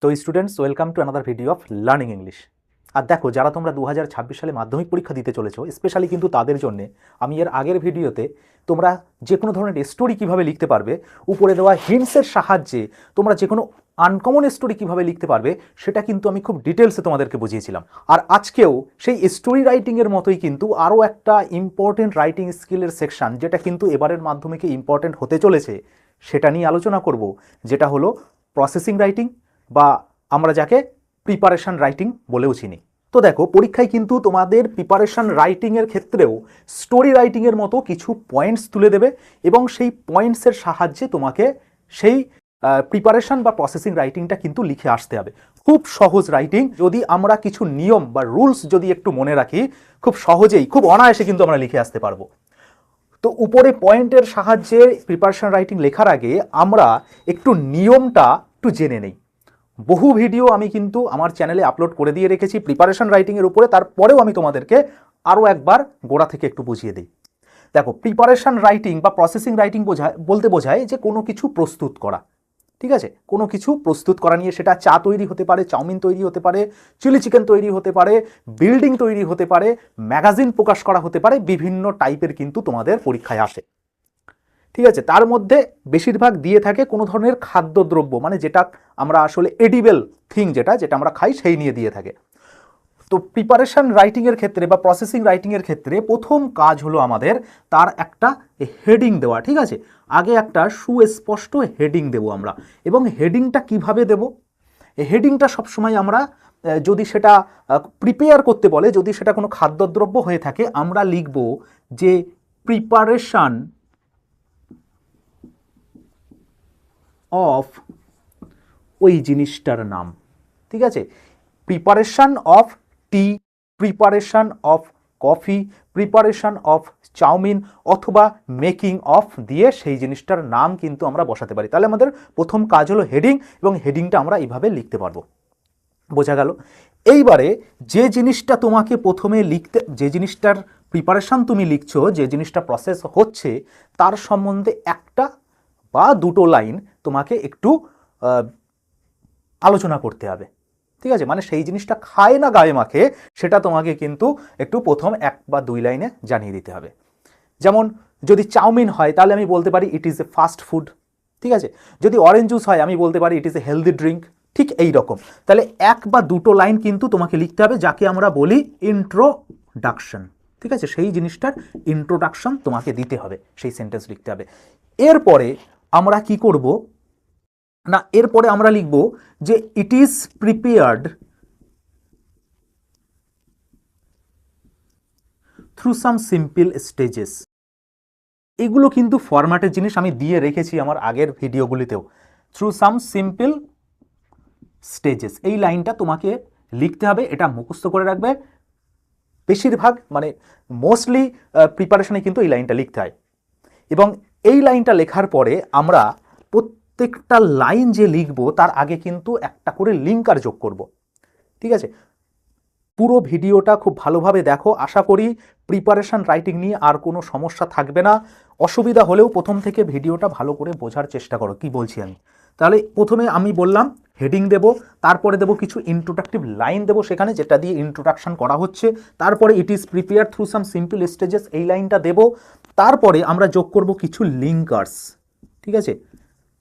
তো students, welcome to another video of learning English. আর দেখো, যারা তোমরা 2026 সালে মাধ্যমিক পরীক্ষা দিতে চলেছো, স্পেশালি কিন্তু তাদের জন্যে আমি এর আগের ভিডিওতে তোমরা যে কোনো ধরনের স্টোরি কীভাবে লিখতে পারবে, উপরে দেওয়া হিন্টসের সাহায্যে তোমরা যে কোনো আনকমন স্টোরি কীভাবে লিখতে পারবে সেটা কিন্তু আমি খুব ডিটেলসে তোমাদেরকে বুঝিয়েছিলাম। আর আজকেও সেই স্টোরি রাইটিংয়ের মতোই কিন্তু আরও একটা ইম্পর্টেন্ট রাইটিং স্কিলের সেকশন, যেটা কিন্তু এবারের মাধ্যমিকে ইম্পর্টেন্ট হতে চলেছে, সেটা নিয়ে আলোচনা করব, যেটা হলো প্রসেসিং রাইটিং, বা আমরা যাকে প্রিপারেশন রাইটিং বলেও চিনি। তো দেখো, পরীক্ষায় কিন্তু তোমাদের প্রিপারেশন রাইটিংয়ের ক্ষেত্রেও স্টোরি রাইটিংয়ের মতো কিছু পয়েন্টস তুলে দেবে, এবং সেই পয়েন্টসের সাহায্যে তোমাকে সেই প্রিপারেশন বা প্রসেসিং রাইটিংটা কিন্তু লিখে আসতে হবে। খুব সহজ রাইটিং, যদি আমরা কিছু নিয়ম বা রুলস যদি একটু মনে রাখি, খুব সহজেই, খুব অনায়াসে কিন্তু আমরা লিখে আসতে পারবো। তো উপরে পয়েন্টের সাহায্যে প্রিপারেশন রাইটিং লেখার আগে আমরা একটু নিয়মটা একটু জেনে নেই। বহু ভিডিও আমি কিন্তু আমার চ্যানেলে আপলোড করে দিয়ে রেখেছি প্রিপারেশন রাইটিংয়ের উপরে, তারপরেও আমি তোমাদেরকে আরও একবার গোড়া থেকে একটু বুঝিয়ে দিই। দেখো, প্রিপারেশন রাইটিং বা প্রসেসিং রাইটিং বোঝায় যে কোনো কিছু প্রস্তুত করা। ঠিক আছে, কোনো কিছু প্রস্তুত করা নিয়ে, সেটা চা তৈরি হতে পারে, চাউমিন তৈরি হতে পারে, চিলি চিকেন তৈরি হতে পারে, বিল্ডিং তৈরি হতে পারে, ম্যাগাজিন প্রকাশ করা হতে পারে, বিভিন্ন টাইপের কিন্তু তোমাদের পরীক্ষায় আসে। ঠিক আছে, তার মধ্যে বেশিরভাগ দিয়ে থাকে কোনো ধরনের খাদ্যদ্রব্য, মানে যেটা আমরা আসলে এডিবল থিং, যেটা আমরা খাই, সেই নিয়ে দিয়ে থাকে। তো প্রিপারেশন রাইটিংয়ের ক্ষেত্রে বা প্রসেসিং রাইটিংয়ের ক্ষেত্রে প্রথম কাজ হলো আমাদের তার একটা হেডিং দেওয়া। ঠিক আছে, আগে একটা সুস্পষ্ট হেডিং দেবো আমরা। এবং হেডিংটা কিভাবে দেব? হেডিংটা সবসময় আমরা, যদি সেটা প্রিপেয়ার করতে বলে, যদি সেটা কোনো খাদ্যদ্রব্য হয়ে থাকে, আমরা লিখব যে প্রিপারেশন অফ ওই জিনিসটার নাম। ঠিক আছে, preparation of tea, preparation of coffee, preparation of chow mein, অথবা মেকিং অফ দিয়ে সেই জিনিসটার নাম কিন্তু আমরা বসাতে পারি। তাহলে আমাদের প্রথম কাজ হলো হেডিং, এবং হেডিংটা আমরা এইভাবে লিখতে পারবো। বোঝা গেল? এইবারে যে জিনিসটা তোমাকে প্রথমে লিখতে, যে জিনিসটার প্রিপারেশন তুমি লিখছো, যে জিনিসটা প্রসেস হচ্ছে, তার সম্বন্ধে একটা বা দুটো লাইন তোমাকে একটু আলোচনা করতে হবে। ঠিক আছে, মানে সেই জিনিসটা খায় না গায়ে মাখে, সেটা তোমাকে কিন্তু একটু প্রথম এক বা দুই লাইনে জানিয়ে দিতে হবে। যেমন যদি চাউমিন হয়, তাহলে আমি বলতে পারি it is a fast food. ঠিক আছে, যদি অরেঞ্জ জুস হয়, আমি বলতে পারি it is a healthy drink. ঠিক এই রকম। তাহলে এক বা দুটো লাইন কিন্তু তোমাকে লিখতে হবে, যাকে আমরা বলি ইন্ট্রোডাকশন। ঠিক আছে, সেই জিনিসটার ইন্ট্রোডাকশন তোমাকে দিতে হবে, সেই সেন্টেন্স লিখতে হবে। এরপরে আমরা কি করব না, এরপরে আমরা লিখব যে it is prepared through some simple stages. এগুলো কিন্তু ফরম্যাটের জিনিস, আমি দিয়ে রেখেছি আমার আগের ভিডিওগুলিতেও। থ্রু সাম সিম্পল স্টেজেস, এই লাইনটা তোমাকে লিখতে হবে, এটা মুখস্থ করে রাখবে। বেশিরভাগ, মানে মোস্টলি প্রিপারেশনে কিন্তু এই লাইনটা লিখতে হয়। এবং এই লাইনটা লেখার পরে আমরা প্রত্যেকটা লাইন যে লিখব, তার আগে কিন্তু একটা করে লিঙ্কার যোগ করব। ঠিক আছে, পুরো ভিডিওটা খুব ভালোভাবে দেখো। আশা করি প্রিপারেশন রাইটিং নিয়ে আর কোনো সমস্যা থাকবে না। অসুবিধা হলেও প্রথম থেকে ভিডিওটা ভালো করে বোঝার চেষ্টা করো কি বলছি আমি। তাহলে প্রথমে আমি বললাম হেডিং দেব, তারপরে দেব কিছু ইন্ট্রোডাকটিভ লাইন দেব সেখানে, যেটা দিয়ে ইন্ট্রোডাকশন করা হচ্ছে। তারপরে it is prepare through some simple stages, এই লাইনটা দেব। তারপরে আমরা যোগ করব কিছু লিঙ্কার্স। ঠিক আছে,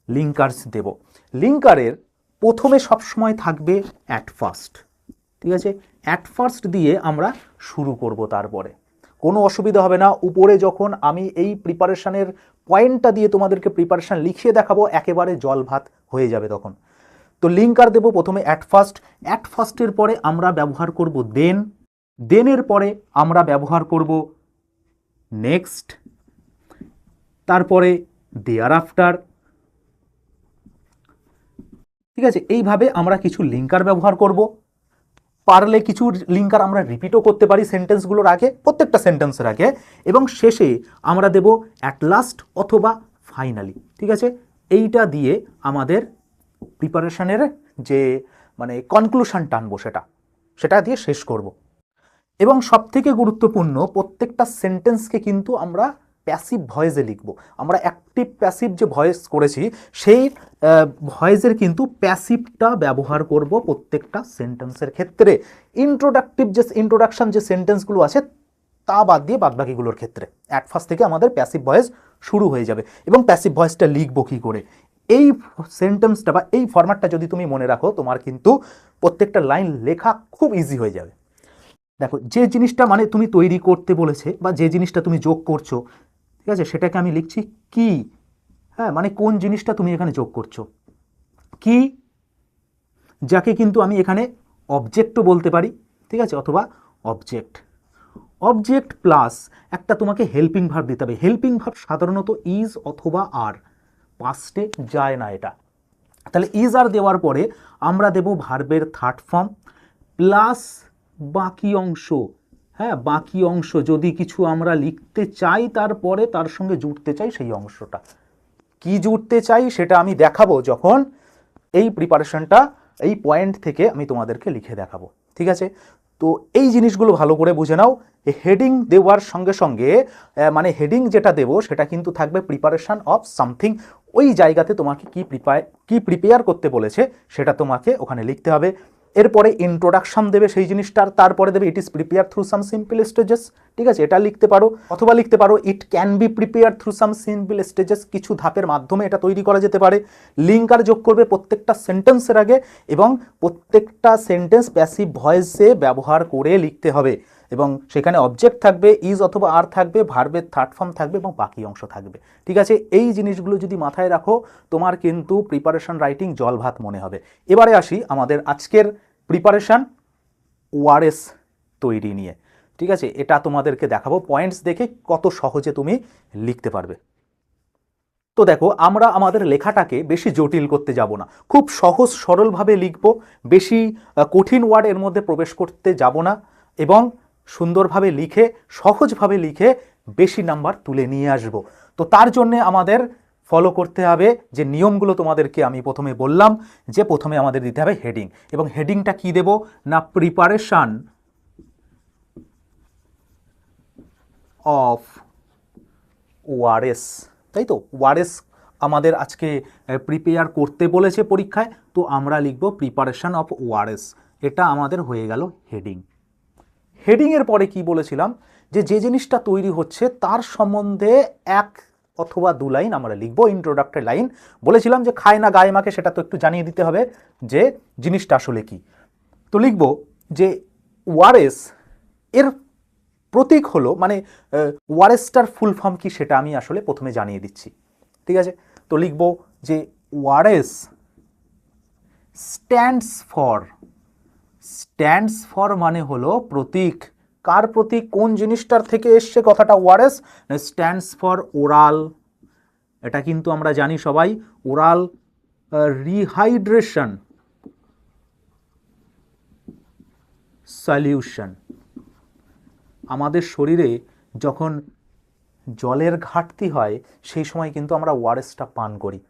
লিঙ্কার্স দেব। লিঙ্কারের প্রথমে সবসময় থাকবে অ্যাট ফার্স্ট। ঠিক আছে, অ্যাট ফার্স্ট দিয়ে আমরা শুরু করব। তারপরে কোনো অসুবিধা হবে না। উপরে যখন আমি এই প্রিপারেশনের পয়েন্টটা দিয়ে তোমাদেরকে প্রিপারেশন লিখিয়ে দেখাবো, একেবারে জল ভাত হয়ে যাবে তখন। তো লিঙ্কার দেব প্রথমে অ্যাট ফার্স্ট। অ্যাট ফার্স্টের পরে আমরা ব্যবহার করব দেন। দেনের পরে আমরা ব্যবহার করব নেক্সট, তারপরে দেয়ার আফটার। ঠিক আছে, এইভাবে আমরা কিছু লিঙ্কার ব্যবহার করব। পারলে কিছু লিঙ্কার আমরা রিপিটও করতে পারি সেন্টেন্সগুলোর আগে, প্রত্যেকটা সেন্টেন্সের আগে। এবং শেষে আমরা দেব অ্যাট লাস্ট অথবা ফাইনালি। ঠিক আছে, এইটা দিয়ে আমাদের প্রিপারেশনের যে মানে কনক্লুশন টানবো, সেটা দিয়ে শেষ করব। এবং সবথেকে গুরুত্বপূর্ণ, প্রত্যেকটা সেন্টেন্সকে কিন্তু আমরা প্যাসিভ ভয়েসে লিখব। আমরা অ্যাক্টিভ প্যাসিভ যে ভয়েস করেছি সেই ভয়েসের কিন্তু প্যাসিভটা ব্যবহার করব প্রত্যেকটা সেন্টেন্সের ক্ষেত্রে। ইন্ট্রোডাকশন যে সেন্টেন্সগুলো আছে তা বাদ দিয়ে বাদবাকিগুলোর ক্ষেত্রে অ্যাট ফার্স্ট থেকে আমাদের প্যাসিভ ভয়েস শুরু হয়ে যাবে। এবং প্যাসিভ ভয়েসটা লিখবো কী করে, এই সেন্টেন্সটা বা এই ফরম্যাটটা যদি তুমি মনে রাখো, তোমার কিন্তু প্রত্যেকটা লাইন লেখা খুব ইজি হয়ে যাবে। দেখো, যে জিনিসটা মানে তুমি তৈরি করতে বলেছে বা যে জিনিসটা তুমি যোগ করছো, ঠিক আছে, সেটাকে আমি লিখছি কি। হ্যাঁ, মানে কোন জিনিসটা তুমি এখানে যোগ করছো, কি, যাকে কিন্তু আমি এখানে অবজেক্টও বলতে পারি, ঠিক আছে, অথবা অবজেক্ট। অবজেক্ট প্লাস একটা তোমাকে হেল্পিং ভার্ব দিতে হবে। হেল্পিং ভার্ব সাধারণত ইজ অথবা আর, পাস্টে যায় না এটা। তাহলে ইজ আর দেওয়ার পরে আমরা দেব ভার্বের থার্ড ফর্ম প্লাস বাকি অংশ। হ্যাঁ, বাকি অংশ যদি কিছু আমরা লিখতে চাই তারপরে তার সঙ্গে জুড়তে চাই সেই অংশটা। কি জুড়তে চাই সেটা আমি দেখাবো যখন এই প্রিপারেশনটা এই পয়েন্ট থেকে আমি তোমাদেরকে লিখে দেখাবো, ঠিক আছে। তো এই জিনিসগুলো ভালো করে বুঝে নাও। হেডিং দেওয়ার সঙ্গে সঙ্গে মানে হেডিং যেটা দেবো সেটা কিন্তু থাকবে প্রিপারেশন অফ সামথিং। ওই জায়গাতে তোমাকে কি প্রিপেয়ার করতে বলেছে সেটা তোমাকে ওখানে লিখতে হবে। এরপরে ইন্ট্রোডাকশন দেবে সেই জিনিসটার, তারপরে দেবে it is prepare through some simple stages, ঠিক আছে, এটা লিখতে পারো। অথবা লিখতে পারো it can be prepare through some simple stages, কিছু ধাপের মাধ্যমে এটা তৈরি করা যেতে পারে। লিঙ্কার যোগ করবে প্রত্যেকটা সেন্টেন্সের আগে এবং প্রত্যেকটা সেন্টেন্স প্যাসিভ ভয়েসে ব্যবহার করে লিখতে হবে। এবং সেখানে অবজেক্ট থাকবে, ইজ অথবা আর থাকবে, ভার্বের থার্ড ফর্ম থাকবে এবং বাকি অংশ থাকবে, ঠিক আছে। এই জিনিসগুলো যদি মাথায় রাখো তোমার কিন্তু প্রিপারেশন রাইটিং জল ভাত মনে হবে। এবারে আসি আমাদের আজকের প্রিপারেশন ওআরএস তৈরি নিয়ে, ঠিক আছে। এটা তোমাদেরকে দেখাবো পয়েন্টস দেখে কত সহজে তুমি লিখতে পারবে। তো দেখো, আমরা আমাদের লেখাটাকে বেশি জটিল করতে যাব না, খুব সহজ সরলভাবে লিখব, বেশি কঠিন ওয়ার্ড এর মধ্যে প্রবেশ করতে যাব না এবং সুন্দরভাবে লিখে সহজভাবে লিখে বেশি নাম্বার তুলে নিয়ে আসব। তো তার জন্যে আমাদের ফলো করতে হবে যে নিয়মগুলো তোমাদেরকে আমি প্রথমে বললাম, যে প্রথমে আমাদের দিতে হবে হেডিং। এবং হেডিংটা কি দেব না, প্রিপারেশন অফ ওআরএস, তাই তো। ওআরএস আমাদের আজকে প্রিপেয়ার করতে বলেছে পরীক্ষায়, তো আমরা লিখব প্রিপারেশন অফ ওআরএস। এটা আমাদের হয়ে গেল হেডিং। হেডিংয়ের পরে কি বলেছিলাম, যে যে জিনিসটা তৈরি হচ্ছে তার সম্বন্ধে এক অথবা দু লাইন আমরা লিখবো, ইন্ট্রোডাক্টরি লাইন। বলেছিলাম যে খায় না গায়ে মাকে, সেটা তো একটু জানিয়ে দিতে হবে যে জিনিসটা আসলে কি। তো লিখব যে ওআরএস এর প্রতীক হলো, মানে ওআরএসটার ফুল ফর্ম কি সেটা আমি আসলে প্রথমে জানিয়ে দিচ্ছি, ঠিক আছে। তো লিখব যে ওআরএস স্ট্যান্ডস ফর মানে হলো প্রতীক। কার প্রতীক, কোন জিনিসটার থেকে এসছে কথাটা ওআরএস, স্ট্যান্ডস ফর ওরাল। এটা কিন্তু আমরা জানি সবাই, ওরাল রিহাইড্রেশন সলিউশন। আমাদের শরীরে যখন জলের ঘাটতি হয় সেই সময় কিন্তু আমরা ওআরএসটা পান করি,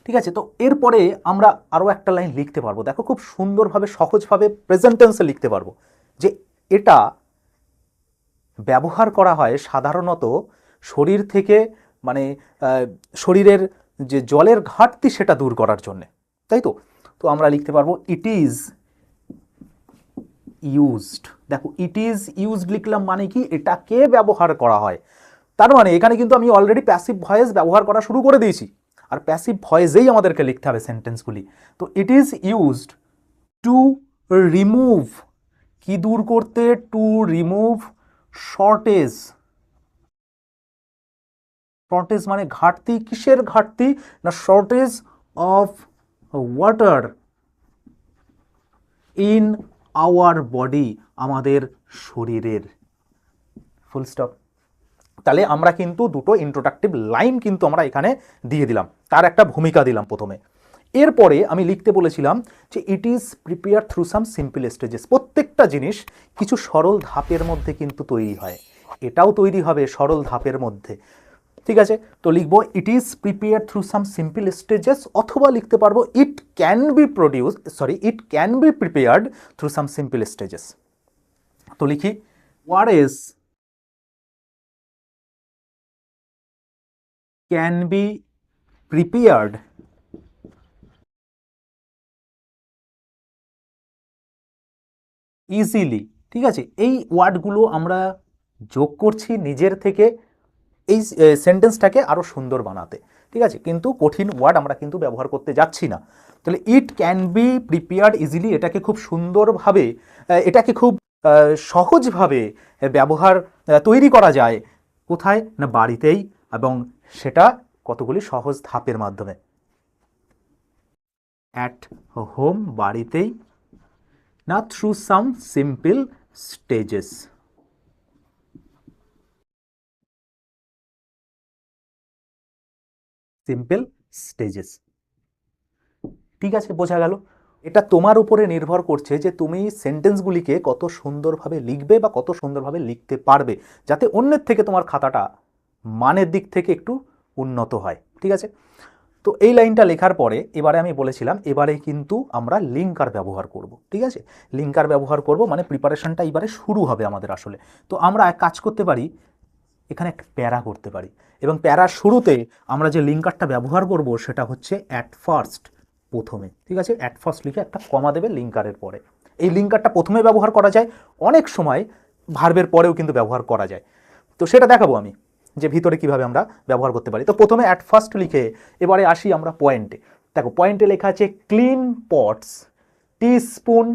ঠিক আছে। তো এরপরে আমরা আরও একটা লাইন লিখতে পারবো, দেখো খুব সুন্দরভাবে সহজভাবে প্রেজেন্ট টেন্সে লিখতে পারবো যে এটা ব্যবহার করা হয় সাধারণত শরীর থেকে, মানে শরীরের যে জলের ঘাটতি সেটা দূর করার জন্যে, তাই তো। তো আমরা লিখতে পারবো ইট ইজ ইউজড। দেখো, ইট ইজ ইউজড লিখলাম মানে কি, এটাকে ব্যবহার করা হয়। তার মানে এখানে কিন্তু আমি অলরেডি প্যাসিভ ভয়েস ব্যবহার করা শুরু করে দিয়েছি, আর প্যাসিভ ভয়েসেই আমাদেরকে লিখতে হবে সেন্টেন্সগুলি। তো it is used to remove, কি দূর করতে, টু রিমুভ শর্টেজ। শর্টেজ মানে ঘাটতি, কিসের ঘাটতি না, shortage of water in our body, আমাদের শরীরের, ফুল স্টপ। তাহলে আমরা কিন্তু দুটো ইন্ট্রোডাক্টিভ লাইন কিন্তু আমরা এখানে দিয়ে দিলাম, তার একটা ভূমিকা দিলাম প্রথমে। এরপরে আমি লিখতে বলেছিলাম যে it is prepare through some simple stages. প্রত্যেকটা জিনিস কিছু সরল ধাপের মধ্যে কিন্তু তৈরি হয়, এটাও তৈরি হবে সরল ধাপের মধ্যে, ঠিক আছে। তো লিখবো it is prepare through some simple stages, অথবা লিখতে পারবো it can be prepared through some simple stages. তো লিখি ORS can be prepared easily. ঠিক আছে, এই ওয়ার্ডগুলো আমরা যোগ করছি নিজের থেকে এই সেন্টেন্সটাকে আরও সুন্দর বানাতে। ঠিক আছে, কিন্তু কঠিন ওয়ার্ড আমরা কিন্তু ব্যবহার করতে যাচ্ছি না। তাহলে it can be prepared easily, এটাকে খুব সুন্দরভাবে, এটাকে খুব সহজভাবে ব্যবহার তৈরি করা যায় কোথায় না বাড়িতেই, এবং সেটা কতগুলি সহজ ধাপের মাধ্যমে। অ্যাট হোম, বাড়িতেই, না থ্রু সাম সিম্পল স্টেজেস। Simple stages. ঠিক আছে, বোঝা গেল। এটা তোমার উপরে নির্ভর করছে যে তুমি সেন্টেন্সগুলিকে কত সুন্দরভাবে লিখবে বা কত সুন্দরভাবে লিখতে পারবে, যাতে অন্যের থেকে তোমার খাতাটা মানের দিক থেকে একটু উন্নত হয়। ঠিক আছে, তো এই লাইনটা লেখার পরে এবারে আমি বলেছিলাম এবারে কিন্তু আমরা লিঙ্কার ব্যবহার করব। ঠিক আছে, লিঙ্কার ব্যবহার করব মানে প্রিপারেশনটা এবারে শুরু হবে আমাদের আসলে। তো আমরা এক কাজ করতে পারি, এখানে একটা প্যারা করতে পারি, এবং প্যারার শুরুতে আমরা যে লিঙ্কারটা ব্যবহার করব সেটা হচ্ছে অ্যাট ফার্স্ট, প্রথমে। ঠিক আছে, অ্যাট ফার্স্ট লিখে একটা কমা দেবে লিঙ্কারের পরে। এই লিঙ্কারটা প্রথমে ব্যবহার করা যায়, অনেক সময় ভার্বের পরেও কিন্তু ব্যবহার করা যায়। তো সেটা দেখাবো আমি যে ভিতরে কিভাবে আমরা ব্যবহার করতে পারি। তো প্রথমে অ্যাট ফার্স্ট লিখে এবারে আসি আমরা পয়েন্টে। দেখো পয়েন্টে লেখা আছে clean pots, T spoon,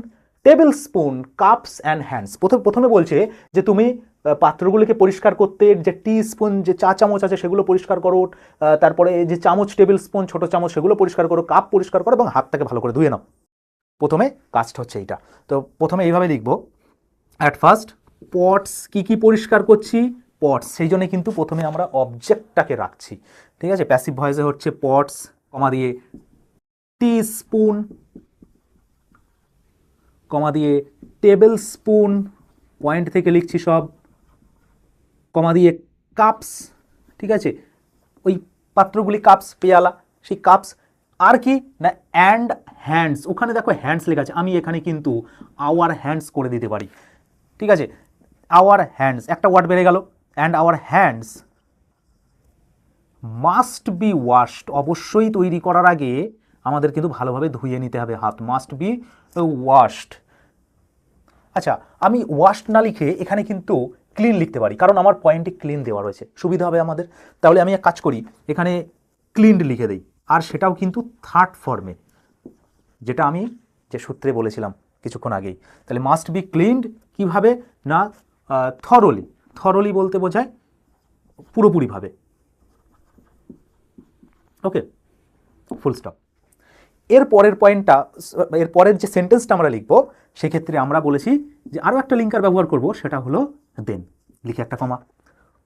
table spoon, cups and hands. প্রথমে বলছে যে তুমি পাত্রগুলিকে পরিষ্কার করতে, যে টি স্পুন, যে চা চামচ আছে সেগুলো পরিষ্কার করো, তারপরে যে চামচ, টেবিল স্পুন, ছোটো চামচ সেগুলো পরিষ্কার করো, কাপ পরিষ্কার করো এবং হাতটাকে ভালো করে ধুয়ে নাও। প্রথমে কাজটা হচ্ছে এইটা। তো প্রথমে এইভাবে লিখবো, অ্যাট ফার্স্ট পটস, কি পরিষ্কার করছি, পটস, সেই জন্য কিন্তু প্রথমে আমরা অবজেক্টটাকে রাখছি। ঠিক আছে, প্যাসিভ ভয়েসে হচ্ছে পটস, কমা দিয়ে টি স্পুন, কমা দিয়ে টেবিল স্পুন, পয়েন্ট থেকে লিখছি সব, কমা দিয়ে কাপস। ঠিক আছে, ওই পাত্রগুলি কাপস, পেয়ালা, সেই কাপস। আর কি না অ্যান্ড হ্যান্ডস, ওখানে দেখো হ্যান্ডস লেখা আছে, আমি এখানে কিন্তু আওয়ার হ্যান্ডস করে দিতে পারি। ঠিক আছে, আওয়ার হ্যান্ডস, একটা ওয়ার্ড বেড়ে গেল। And our hands must be washed, অবশ্যই তৈরি করার আগে আমাদের কিন্তু ভালোভাবে ধুয়ে নিতে হবে হাত, মাস্ট বি ওয়াশড। আচ্ছা, আমি ওয়াশড না লিখে এখানে কিন্তু ক্লিন লিখতে পারি, কারণ আমার পয়েন্টে ক্লিন দেওয়া রয়েছে, সুবিধা হবে আমাদের। তাহলে আমি এক কাজ করি, এখানে ক্লিনড লিখে দিই, আর সেটাও কিন্তু থার্ড ফর্মে, যেটা আমি যে সূত্রে বলেছিলাম কিছুক্ষণ আগেই। তাহলে মাস্ট বি ক্লিনড কীভাবে না থরলি, থরলি বলতে বোঝায় পুরোপুরিভাবে। ওকে, ফুল স্টপ। এর পরের পয়েন্টটা, এর পরের যে সেন্টেন্সটা আমরা লিখব সেক্ষেত্রে আমরা বলেছি যে আরও একটা লিঙ্কার ব্যবহার করব, সেটা হলো দেন, লিখে একটা কমা।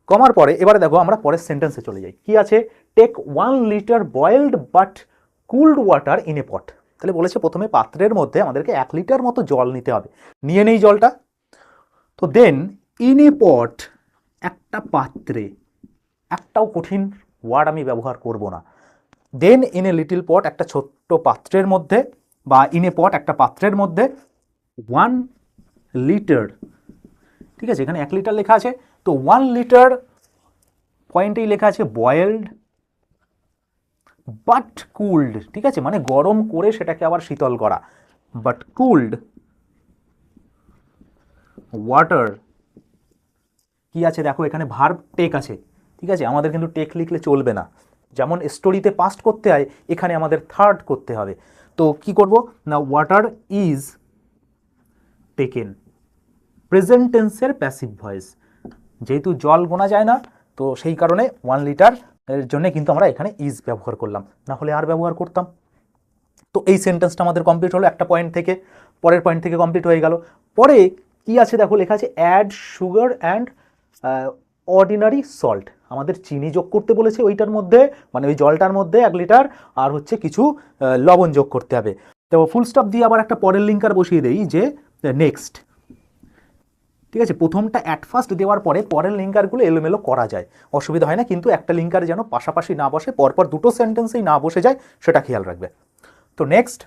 কমার পরে এবারে দেখো আমরা পরের সেন্টেন্সে চলে যাই। কি আছে, take 1 litre boiled but cooled water in a pot. তাহলে বলেছে প্রথমে পাত্রের মধ্যে আমাদেরকে 1 লিটার মতো জল নিতে হবে, নিয়ে নেই জলটা। তো দেন ইন এ পট, একটা পাত্রে, একটাও কঠিন ওয়ার্ড আমি ব্যবহার করব না। দেন ইন এ লিটল পট, একটা ছোট্ট পাত্রের মধ্যে, বা ইন এ পট একটা পাত্রের মধ্যে, 1 লিটার। ঠিক আছে, এখানে 1 লিটার লেখা আছে, তো 1 লিটার পয়েন্টেই লেখা আছে বয়েলড বাট কুলড। ঠিক আছে, মানে গরম করে সেটাকে আবার শীতল করা, বাট কুলড ওয়াটার। কি আছে দেখো, এখানে ভার্ব টেক আছে। ঠিক আছে, আমাদের কিন্তু টেক লিখলে চলবে না, যেমন স্টোরিতে পাস্ট করতে হয় এখানে আমাদের থার্ড করতে হবে। তো কি করব না, ওয়াটার ইজ টেকেন, প্রেজেন্ট টেন্সের প্যাসিভ ভয়েস, যেহেতু জল গোনা যায় না তো সেই কারণে 1 লিটার এর জন্য কিন্তু আমরা এখানে ইজ ব্যবহার করলাম, না হলে আর ব্যবহার করতাম। তো এই সেন্টেন্সটা আমাদের কমপ্লিট হলো একটা পয়েন্ট থেকে, পরের পয়েন্ট থেকে কমপ্লিট হয়ে গেল। পরে কি আছে দেখো, লেখা আছে add sugar and ordinary salt, আমাদের চিনি যোগ করতে বলেছে ওইটার মধ্যে, মানে ওই জলটার মধ্যে 1 লিটার, আর হচ্ছে কিছু লবণ যোগ করতে হবে। তো ফুল স্টপ দিয়ে আবার একটা পরের লিঙ্কার বসিয়ে দেই, যে নেক্সট। ঠিক আছে, প্রথমটা অ্যাট ফার্স্ট দেওয়ার পরে পরের লিঙ্কারগুলো এলোমেলো করা যায়, অসুবিধা হয় না, কিন্তু একটা লিঙ্কার যেন পাশাপাশি না বসে, পরপর দুটো সেন্টেন্সেই না বসে যায়, সেটা খেয়াল রাখবে। তো নেক্সট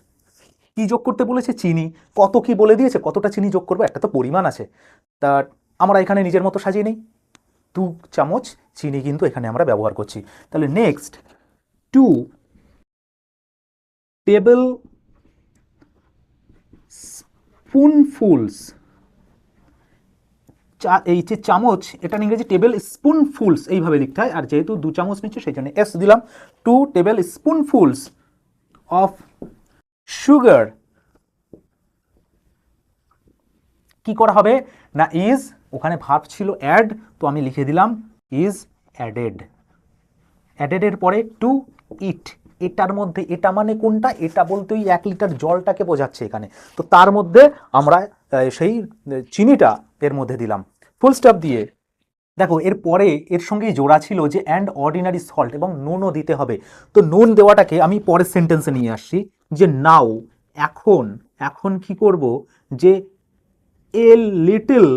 কি যোগ করতে বলেছে, চিনি। কত কি বলে দিয়েছে, কতটা চিনি যোগ করবো, একটা তো পরিমাণ আছে, তা আমরা এখানে নিজের মতো সাজিয়ে নিই। 2 চামচ চিনি কিন্তু এখানে আমরা ব্যবহার করছি। তাহলে নেক্সট 2 টেবিল স্পুনফুলস, এই যে চামচ এটা ইংরেজি টেবিল স্পুনফুলস এইভাবে লিখতে হয়, আর যেহেতু 2 চামচ নিচ্ছে সেই জন্য এস দিলাম। 2 টেবিল স্পুনফুলস অফ সুগার, কি করা হবে না ইজ, ওখানে ভার্ব ছিল অ্যাড, তো আমি লিখে দিলাম ইজ অ্যাডেড। অ্যাডেডের পরে টু ইট, এটার মধ্যে এটা মানে কোনটা, এটা বলতে ওই 1 লিটার জলটাকে বোঝাচ্ছে এখানে, তো তার মধ্যে আমরা সেই চিনিটা এর মধ্যে দিলাম ফুল স্টপ দিয়ে। দেখো এর পরে এর সঙ্গে জোড়া ছিল যে অ্যান্ড অর্ডিনারি সল্ট, এবং নুনও দিতে হবে। তো নুন দেওয়াটাকে আমি পরের সেন্টেন্সে নিয়ে আসছি যে নাও, এখন, এখন কি করব যে এ লিটল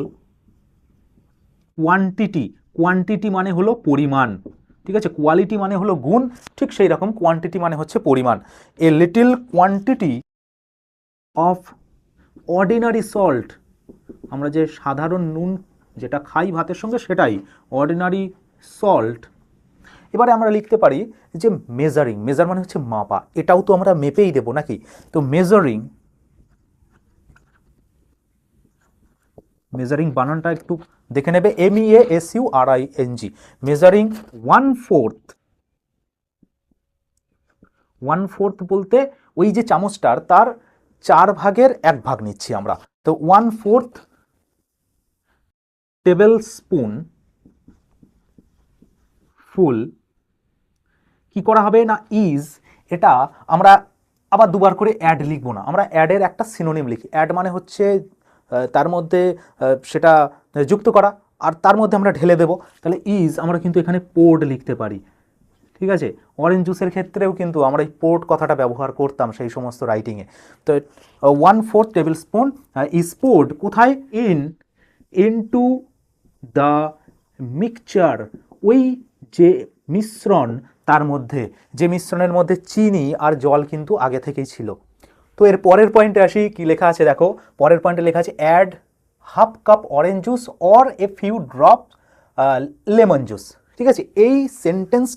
কোয়ান্টিটি, কোয়ান্টিটি মানে হলো পরিমাণ, ঠিক আছে, কোয়ালিটি মানে হলো গুণ, ঠিক সেই রকম কোয়ান্টিটি মানে হচ্ছে পরিমাণ। A little quantity of ordinary salt, আমরা যে সাধারণ নুন যেটা খাই ভাতের সঙ্গে সেটাই অর্ডিনারি সল্ট। এবারে আমরা লিখতে পারি যে মেজারিং, মেজার মানে হচ্ছে মাপা, এটাও তো আমরা মেপেই দেবো নাকি, তো মেজারিং, মেজারিং বানানটা একটু দেখে নেবে, MEASURING, মেজারিং 1/4 বলতে ওই যে চামচটার তার 4 ভাগের 1 ভাগ নিচ্ছি আমরা, তো 1/4 টেবিল স্পুন ফুল, কি করা হবে না ইজ, এটা আমরা আবার দুবার করে অ্যাড লিখবো না, আমরা অ্যাডের একটা সিনোনিম লিখি, অ্যাড মানে হচ্ছে তার মধ্যে সেটা যুক্ত করা, আর তার মধ্যে আমরা ঢেলে দেব, তাহলে ইজ আমরা কিন্তু এখানে পোর্ড লিখতে পারি, ঠিক আছে। অরেঞ্জ জুসের ক্ষেত্রেও কিন্তু আমরা এই পোর্ট কথাটা ব্যবহার করতাম সেই সমস্ত রাইটিংয়ে। তো 1/4 টেবিল স্পুন ইজ পোর্ড কোথায়, ইনটু দ্য মিক্সচার, ওই যে মিশ্রণ, তার মধ্যে যে মিশ্রণের মধ্যে চিনি আর জল কিন্তু আগে থেকেই ছিল। তো এর পরের পয়েন্টে আসি, কি লেখা আছে দেখো, পরের পয়েন্টে লেখা আছে add half cup orange juice or a few drop lemon juice, ঠিক আছে। এই সেন্টেন্স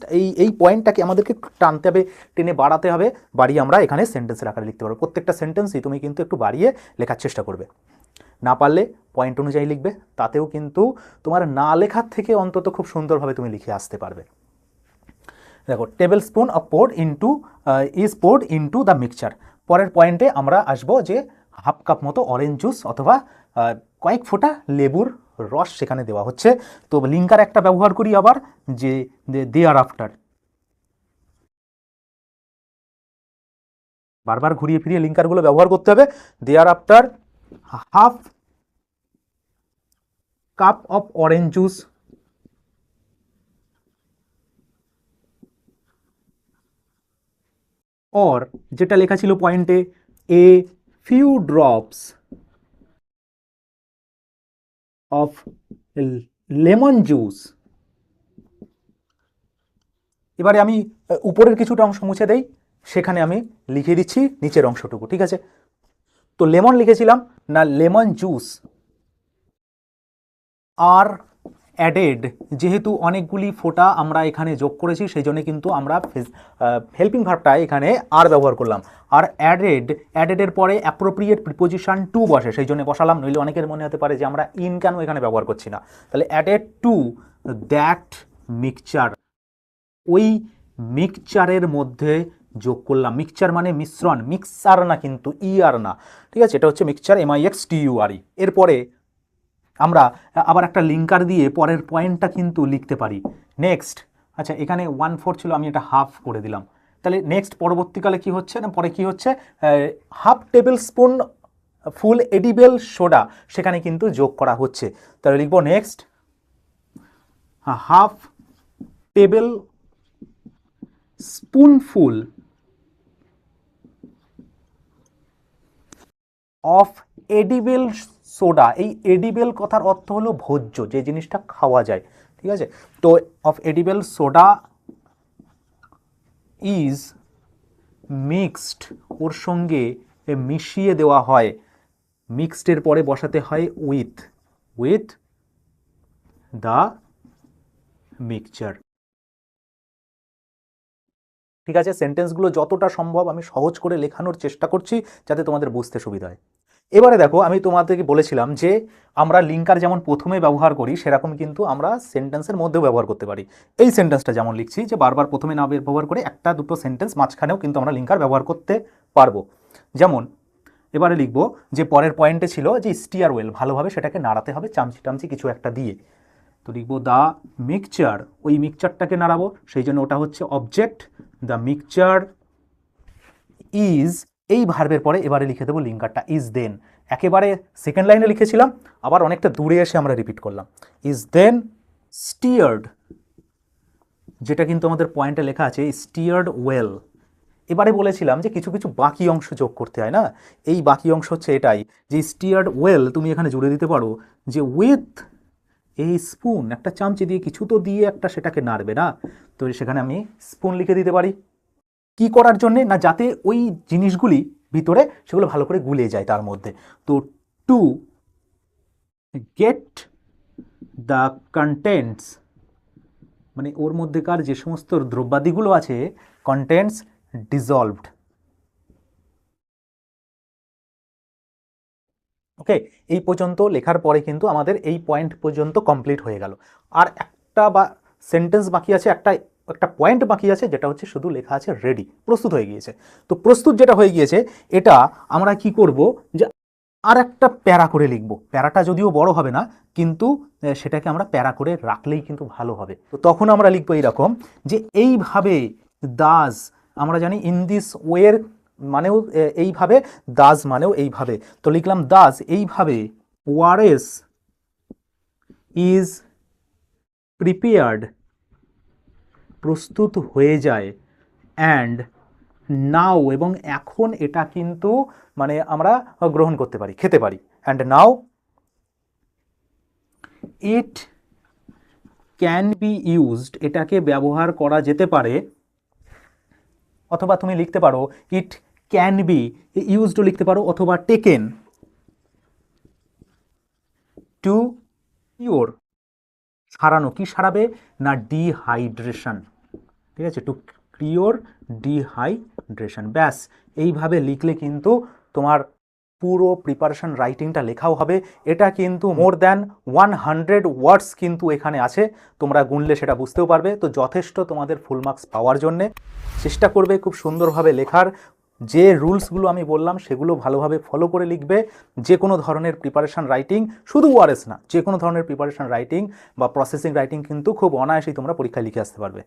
এই পয়েন্টটাকে আমাদেরকে টানতে হবে, টেনে বাড়াতে হবে, বাড়িয়ে আমরা এখানে সেন্টেন্সের আকারে লিখতে পারবো। প্রত্যেকটা সেন্টেন্সই তুমি কিন্তু একটু বাড়িয়ে লেখার চেষ্টা করবে, না পারলে পয়েন্ট অনুযায়ী লিখবে, তাতেও কিন্তু তোমার না লেখার থেকে অন্তত খুব সুন্দরভাবে তুমি লিখে আসতে পারবে। দেখো table spoon of poured into is poured into the mixture, পরের পয়েন্টে আমরা আসবো যে হাফ কাপ মতো অরেঞ্জ জুস অথবা কয়েক ফোঁটা লেবুর রস সেখানে দেওয়া হচ্ছে। তো লিঙ্কার একটা ব্যবহার করি আবার, যে দেয়ার আফটার, বারবার ঘুরিয়ে ফিরিয়ে লিঙ্কারগুলো ব্যবহার করতে হবে। There after half cup of orange juice or, যেটা লেখা ছিল পয়েন্টে, a few drops of lemon juice. এবারে আমি উপরের কিছুটা অংশ মুছে দেই, সেখানে আমি লিখে দিচ্ছি নিচের অংশটুকু, ঠিক আছে। তো লেমন লিখেছিলাম না, লেমন জুস আর অ্যাডেড, যেহেতু অনেকগুলি ফোঁটা আমরা এখানে যোগ করেছি সেই জন্য কিন্তু আমরা হেল্পিং ভার্বটা এখানে আর ব্যবহার করলাম, আর অ্যাডেডের পরে অ্যাপ্রোপ্রিয়েট প্রিপোজিশন টু বসে, সেই জন্য বসালাম, নইলে অনেকের মনে হতে পারে যে আমরা ইন কেন এখানে ব্যবহার করছি না। তাহলে অ্যাডেড টু দ্যাট মিক্সচার, ওই মিক্সচারের মধ্যে যোগ করলাম, মিক্সচার মানে মিশ্রণ, মিক্সার না কিন্তু আর না, ঠিক আছে, এটা হচ্ছে মিক্সচার MIXTURE। এরপরে আমরা আবার একটা লিঙ্কার দিয়ে পরের পয়েন্টটা কিন্তু লিখতে পারি। নেক্সট, আচ্ছা এখানে 1/4 ছিল, আমি এটা হাফ করে দিলাম, তাহলে নেক্সট পরবর্তীকালে কি হচ্ছে না, পরে কি হচ্ছে, half table spoon full edible soda সেখানে কিন্তু যোগ করা হচ্ছে। তাহলে লিখবো next half table spoonful of edible soda, এই এডিবল কথার অর্থ হলো ভোজ্য, যে জিনিসটা খাওয়া যায়, ঠিক আছে। তো of edible soda is mixed, ওর সঙ্গে মিশিয়ে দেওয়া হয়, মিক্সডের পরে বসাতে হয় উইথ দ্য মিক্সচার। ঠিক আছে, সেন্টেন্সগুলো যতটা সম্ভব আমি সহজ করে লেখানোর চেষ্টা করছি যাতে তোমাদের বুঝতে সুবিধা হয়। এবারে দেখো, আমি তোমাদেরকে বলেছিলাম যে আমরা লিঙ্কার যেমন প্রথমে ব্যবহার করি সেরকম কিন্তু আমরা সেন্টেন্সের মধ্যেও ব্যবহার করতে পারি। এই সেন্টেন্সটা যেমন লিখছি যে বারবার প্রথমে না ব্যবহার করে একটা দুটো সেন্টেন্স মাঝখানেও কিন্তু আমরা লিঙ্কার ব্যবহার করতে পারবো। যেমন এবারে লিখব যে পরের পয়েন্টে ছিল যে স্টিয়ার ওয়েল, ভালোভাবে সেটাকে নাড়াতে হবে চামচি টামচি কিছু একটা দিয়ে। তো লিখবো দ্য মিক্সচার, ওই মিক্সচারটাকে নাড়াবো, সেই জন্য ওটা হচ্ছে অবজেক্ট। দ্য মিক্সচার ইজ, এই ভার্বের পরে এবারে লিখে দেবো লিঙ্কারটা ইজ দেন। একেবারে সেকেন্ড লাইনে লিখেছিলাম, আবার অনেকটা দূরে এসে আমরা রিপিট করলাম। ইজ দেন স্টিয়ার্ড, যেটা কিন্তু আমাদের পয়েন্টে লেখা আছে স্টিয়ার্ড ওয়েল। এবারে বলেছিলাম যে কিছু কিছু বাকি অংশ যোগ করতে হয় না, এই বাকি অংশ হচ্ছে এটাই যে স্টিয়ার্ড ওয়েল তুমি এখানে জুড়ে দিতে পারো যে উইথ এই স্পুন, একটা চামচি দিয়ে কিছু তো দিয়ে একটা সেটাকে নাড়বে না, তো সেখানে আমি স্পুন লিখে দিতে পারি। কি করার জন্যে না, যাতে ওই জিনিসগুলি ভিতরে সেগুলো ভালো করে গুলে যায় তার মধ্যে। তো টু গেট দ্য কন্টেন্টস, মানে ওর মধ্যেকার যে সমস্ত দ্রব্যাদিগুলো আছে কন্টেন্টস ডিজলভড। ওকে, এই পর্যন্ত লেখার পরে কিন্তু আমাদের এই পয়েন্ট পর্যন্ত কমপ্লিট হয়ে গেল। আর একটা বা সেন্টেন্স বাকি আছে, একটা পয়েন্ট বাকি আছে, যেটা হচ্ছে শুধু লেখা আছে রেডি, প্রস্তুত হয়ে গিয়েছে। তো প্রস্তুত যেটা হয়ে গিয়েছে এটা আমরা কি করব যে আর একটা প্যারা করে লিখব। প্যারাটা যদিও বড় হবে না, কিন্তু সেটাকে আমরা প্যারা করে রাখলেই কিন্তু ভালো হবে। তো তখন আমরা লিখবো এইরকম যে এইভাবে দাস, আমরা জানি ইন দিস ওয়ের মানেও এইভাবে, দাস মানেও এইভাবে। তো লিখলাম দাস এইভাবে, ওয়ারেস ইজ প্রিপেয়ার্ড, প্রস্তুত হয়ে যায়, অ্যান্ড নাও, এবং এখন এটা কিন্তু মানে আমরা গ্রহণ করতে পারি, খেতে পারি। And now it can be used, এটাকে ব্যবহার করা যেতে পারে। অথবা তুমি লিখতে পারো ইট ক্যান বি ইউজডও লিখতে পারো, অথবা টেকেন টু কিওর, সারানো, কি সারাবে না ডিহাইড্রেশন। ঠিক আছে, টু কিওর ডিহাইড্রেশন। ব্যাস, এইভাবে লিখলে কিন্তু তোমার পুরো প্রিপারেশন রাইটিংটা লেখাও হবে। এটা কিন্তু মোর দ্যান 100 ওয়ার্ডস কিন্তু এখানে আছে, তোমরা গুনলে সেটা বুঝতেও পারবে। তো যথেষ্ট তোমাদের ফুল মার্কস পাওয়ার জন্যে চেষ্টা করবে খুব সুন্দরভাবে লেখার। যে রুলসগুলো আমি বললাম সেগুলো ভালোভাবে ফলো করে লিখবে। যে কোনো ধরনের প্রিপারেশন রাইটিং, শুধু ওআরএস না, যে কোনো ধরনের প্রিপারেশন রাইটিং বা প্রসেসিং রাইটিং কিন্তু খুব অনায়াসেই তোমরা পরীক্ষায় লিখে আসতে পারবে।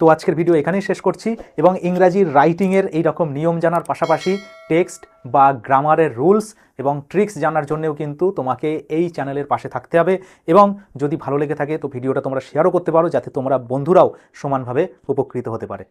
তো আজকের ভিডিও এখানেই শেষ করছি, এবং ইংরাজির রাইটিংয়ের এই রকম নিয়ম জানার পাশাপাশি টেক্সট বা গ্রামারের রুলস এবং ট্রিক্স জানার জন্যও কিন্তু তোমাকে এই চ্যানেলের পাশে থাকতে হবে। এবং যদি ভালো লেগে থাকে তো ভিডিওটা তোমরা শেয়ারও করতে পারো, যাতে তোমরা বন্ধুরাও সমানভাবে উপকৃত হতে পারে।